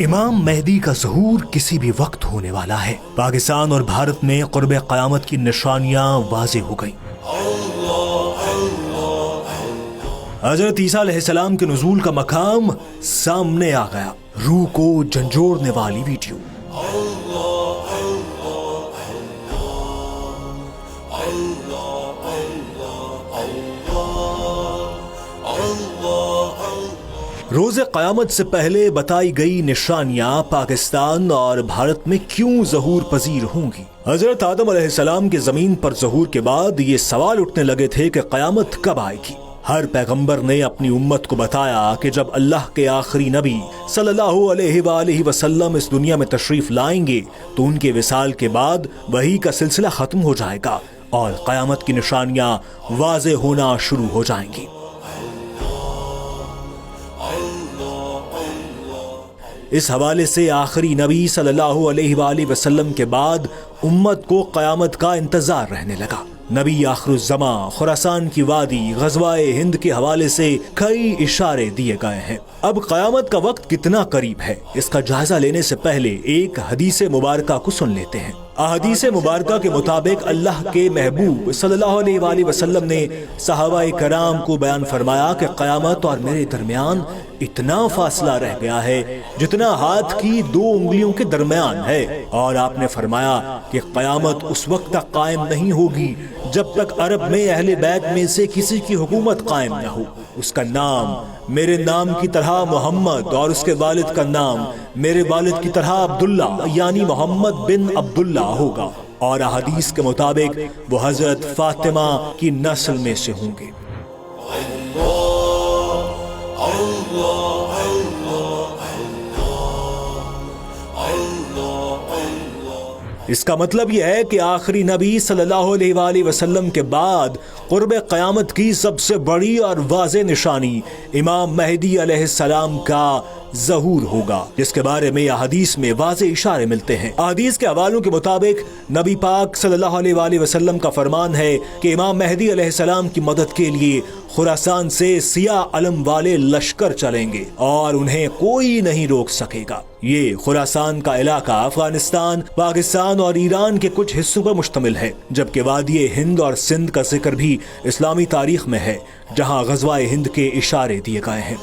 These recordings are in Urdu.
امام مہدی کا ظہور کسی بھی وقت ہونے والا ہے۔ پاکستان اور بھارت میں قرب قیامت کی نشانیاں واضح ہو گئیں۔ حضرت عیسیٰ علیہ السلام کے نزول کا مقام سامنے آ گیا۔ روح کو جھنجھوڑنے والی ویڈیو۔ روز قیامت سے پہلے بتائی گئی نشانیاں پاکستان اور بھارت میں کیوں ظہور پذیر ہوں گی؟ حضرت آدم علیہ السلام کے زمین پر ظہور کے بعد یہ سوال اٹھنے لگے تھے کہ قیامت کب آئے گی؟ ہر پیغمبر نے اپنی امت کو بتایا کہ جب اللہ کے آخری نبی صلی اللہ علیہ وآلہ وسلم اس دنیا میں تشریف لائیں گے تو ان کے وصال کے بعد وحی کا سلسلہ ختم ہو جائے گا اور قیامت کی نشانیاں واضح ہونا شروع ہو جائیں گی۔ اس حوالے سے آخری نبی صلی اللہ علیہ وآلہ وسلم کے بعد امت کو قیامت کا انتظار رہنے لگا۔ نبی آخر الزمان، خراسان کی وادی، غزوہ ہند کے حوالے سے کئی اشارے دیے گئے ہیں۔ اب قیامت کا وقت کتنا قریب ہے، اس کا جائزہ لینے سے پہلے ایک حدیث مبارکہ کو سن لیتے ہیں۔ احادیث مبارکہ کے مطابق اللہ کے محبوب صلی اللہ علیہ وآلہ وسلم نے صحابہ کرام کو بیان فرمایا کہ قیامت اور میرے درمیان اتنا فاصلہ رہ گیا ہے جتنا ہاتھ کی 2 انگلیوں کے درمیان ہے، اور آپ نے فرمایا کہ قیامت اس وقت تک قائم نہیں ہوگی جب تک عرب میں اہل بیت میں سے کسی کی حکومت قائم نہ ہو۔ اس کا نام میرے نام کی طرح محمد اور اس کے والد کا نام میرے والد کی طرح عبداللہ یعنی محمد بن عبداللہ ہوگا، اور احادیث کے مطابق وہ حضرت فاطمہ کی نسل میں سے ہوں گے۔ اس کا مطلب یہ ہے کہ آخری نبی صلی اللہ علیہ وآلہ وسلم کے بعد قرب قیامت کی سب سے بڑی اور واضح نشانی امام مہدی علیہ السلام کا ظہور ہوگا، جس کے بارے میں احادیث میں واضح اشارے ملتے ہیں۔ احادیث کے حوالوں کے مطابق نبی پاک صلی اللہ علیہ وآلہ وسلم کا فرمان ہے کہ امام مہدی علیہ السلام کی مدد کے لیے خراسان سے سیاہ علم والے لشکر چلیں گے اور انہیں کوئی نہیں روک سکے گا۔ یہ خراسان کا علاقہ افغانستان، پاکستان اور ایران کے کچھ حصوں پر مشتمل ہے، جبکہ وادی ہند اور سندھ کا ذکر بھی اسلامی تاریخ میں ہے، جہاں غزوہ ہند کے اشارے دیے گئے ہیں۔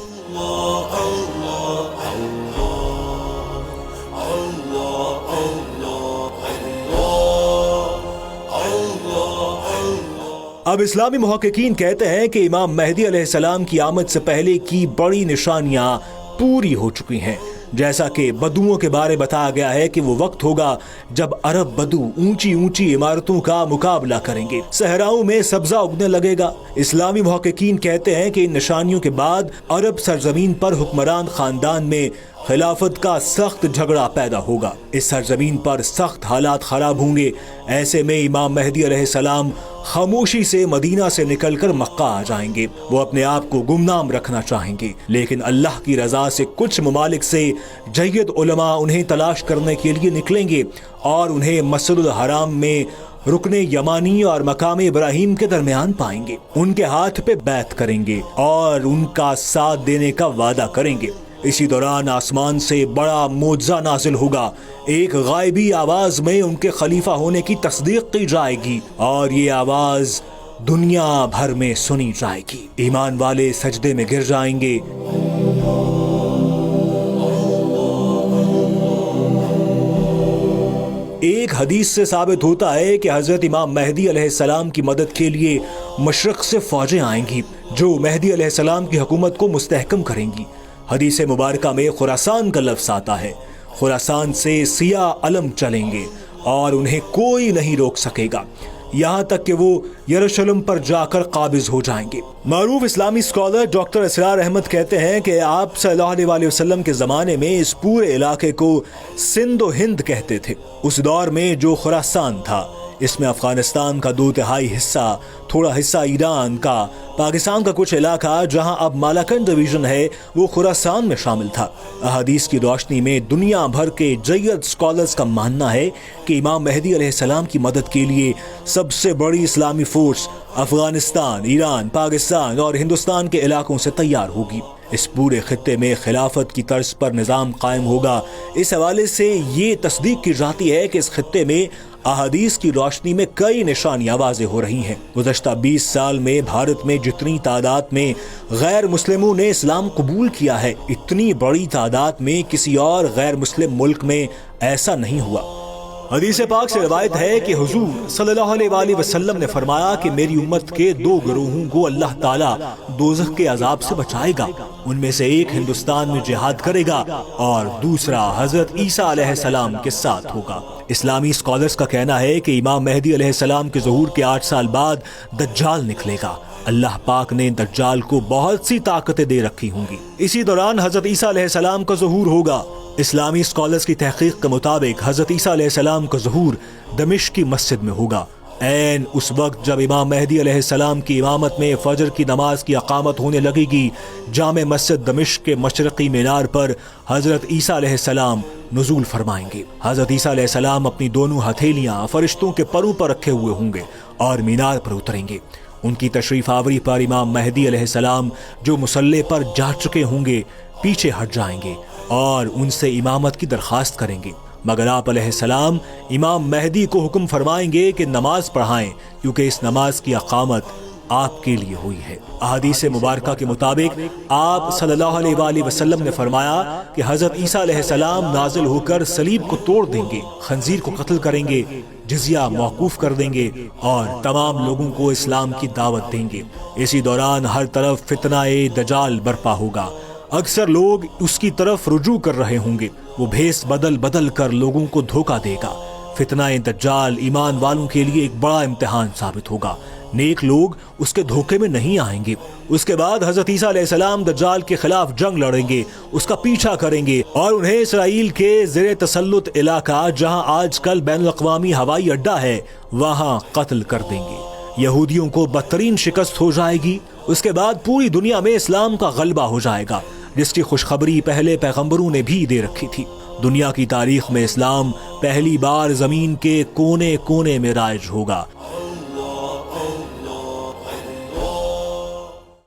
اب اسلامی محققین کہتے ہیں کہ امام مہدی علیہ السلام کی آمد سے پہلے کی بڑی نشانیاں پوری ہو چکی ہیں، جیسا کہ بدوؤں کے بارے بتایا گیا ہے کہ وہ وقت ہوگا جب عرب بدو اونچی اونچی عمارتوں کا مقابلہ کریں گے، صحراؤں میں سبزہ اگنے لگے گا۔ اسلامی محققین کہتے ہیں کہ ان نشانیوں کے بعد عرب سرزمین پر حکمران خاندان میں خلافت کا سخت جھگڑا پیدا ہوگا، اس سرزمین پر سخت حالات خراب ہوں گے۔ ایسے میں امام مہدی علیہ السلام خاموشی سے مدینہ سے نکل کر مکہ آ جائیں گے۔ وہ اپنے آپ کو گمنام رکھنا چاہیں گے، لیکن اللہ کی رضا سے کچھ ممالک سے جید علماء انہیں تلاش کرنے کے لیے نکلیں گے اور انہیں مسجد الحرام میں رکن یمانی اور مقام ابراہیم کے درمیان پائیں گے، ان کے ہاتھ پہ بیعت کریں گے اور ان کا ساتھ دینے کا وعدہ کریں گے۔ اسی دوران آسمان سے بڑا معجزہ نازل ہوگا، ایک غائبی آواز میں ان کے خلیفہ ہونے کی تصدیق کی جائے گی اور یہ آواز دنیا بھر میں سنی جائے گی۔ ایمان والے سجدے میں گر جائیں گے۔ ایک حدیث سے ثابت ہوتا ہے کہ حضرت امام مہدی علیہ السلام کی مدد کے لیے مشرق سے فوجیں آئیں گی جو مہدی علیہ السلام کی حکومت کو مستحکم کریں گی۔ حدیث مبارکہ میں خراسان کا لفظ آتا ہے۔ خراسان سے سیاہ علم چلیں گے اور انہیں کوئی نہیں روک سکے گا، یہاں تک کہ وہ یروشلم پر جا کر قابض ہو جائیں گے۔ معروف اسلامی اسکالر ڈاکٹر اسرار احمد کہتے ہیں کہ آپ صلی اللہ علیہ وآلہ وسلم کے زمانے میں اس پورے علاقے کو سندھ و ہند کہتے تھے۔ اس دور میں جو خراسان تھا، اس میں افغانستان کا 2/3 حصہ، تھوڑا حصہ ایران کا، پاکستان کا کچھ علاقہ جہاں اب مالاکنڈ ڈویژن ہے وہ خراسان میں شامل تھا۔ احادیث کی روشنی میں دنیا بھر کے جید اسکالرز کا ماننا ہے کہ امام مہدی علیہ السلام کی مدد کے لیے سب سے بڑی اسلامی فورس افغانستان، ایران، پاکستان اور ہندوستان کے علاقوں سے تیار ہوگی۔ اس پورے خطے میں خلافت کی طرز پر نظام قائم ہوگا۔ اس حوالے سے یہ تصدیق کی جاتی ہے کہ اس خطے میں احادیث کی روشنی میں کئی نشانیاں واضح ہو رہی ہیں۔ گزشتہ 20 سال میں بھارت میں جتنی تعداد میں غیر مسلموں نے اسلام قبول کیا ہے، اتنی بڑی تعداد میں کسی اور غیر مسلم ملک میں ایسا نہیں ہوا۔ حدیث پاک سے روایت ہے کہ حضور صلی اللہ علیہ وآلہ وسلم نے فرمایا کہ میری امت کے 2 گروہوں کو اللہ تعالیٰ دوزخ کے عذاب سے بچائے گا۔ ان میں سے ایک ہندوستان میں جہاد کرے گا اور دوسرا حضرت عیسیٰ علیہ السلام کے ساتھ ہوگا۔ اسلامی اسکالرز کا کہنا ہے کہ امام مہدی علیہ السلام کے ظہور کے 8 سال بعد دجال نکلے گا۔ اللہ پاک نے دجال کو بہت سی طاقتیں دے رکھی ہوں گی۔ اسی دوران حضرت عیسیٰ علیہ السلام کا ظہور ہوگا۔ اسلامی اسکالرز کی تحقیق کے مطابق حضرت عیسیٰ علیہ السلام کا ظہور دمشق کی مسجد میں ہوگا، عین اس وقت جب امام مہدی علیہ السلام کی امامت میں فجر کی نماز کی اقامت ہونے لگے گی۔ جامع مسجد دمشق کے مشرقی مینار پر حضرت عیسیٰ علیہ السلام نزول فرمائیں گے۔ حضرت عیسیٰ علیہ السلام اپنی دونوں ہتھیلیاں فرشتوں کے پروں پر رکھے ہوئے ہوں گے اور مینار پر اتریں گے۔ ان کی تشریف آوری پر امام مہدی علیہ السلام جو مصلی پر جا چکے ہوں گے پیچھے ہٹ جائیں گے اور ان سے امامت کی درخواست کریں گے، مگر آپ علیہ السلام امام مہدی کو حکم فرمائیں گے کہ نماز پڑھائیں، کیونکہ اس نماز کی اقامت آپ کے لیے ہوئی ہے۔ احادیث مبارکہ کے مطابق آپ صلی اللہ علیہ وآلہ وسلم نے فرمایا کہ حضرت عیسیٰ علیہ السلام نازل ہو کر صلیب کو توڑ دیں گے، خنزیر کو قتل کریں گے، جزیہ موقوف کر دیں گے اور تمام لوگوں کو اسلام کی دعوت دیں گے۔ اسی دوران ہر طرف فتنہ دجال برپا ہوگا۔ اکثر لوگ اس کی طرف رجوع کر رہے ہوں گے، وہ بھیس بدل کر لوگوں کو دھوکہ دے گا۔ فتنہ دجال ایمان والوں کے لیے ایک بڑا امتحان ثابت ہوگا۔ نیک لوگ اس کے دھوکے میں نہیں آئیں گے۔ اس کے بعد حضرت عیسیٰ علیہ السلام دجال کے خلاف جنگ لڑیں گے، اس کا پیچھا کریں گے اور انہیں اسرائیل کے زیر تسلط علاقہ جہاں آج کل بین الاقوامی ہوائی اڈہ ہے وہاں قتل کر دیں گے۔ یہودیوں کو بدترین شکست ہو جائے گی۔ اس کے بعد پوری دنیا میں اسلام کا غلبہ ہو جائے گا، جس کی خوشخبری پہلے پیغمبروں نے بھی دے رکھی تھی۔ دنیا کی تاریخ میں اسلام پہلی بار زمین کے کونے کونے میں رائج ہوگا۔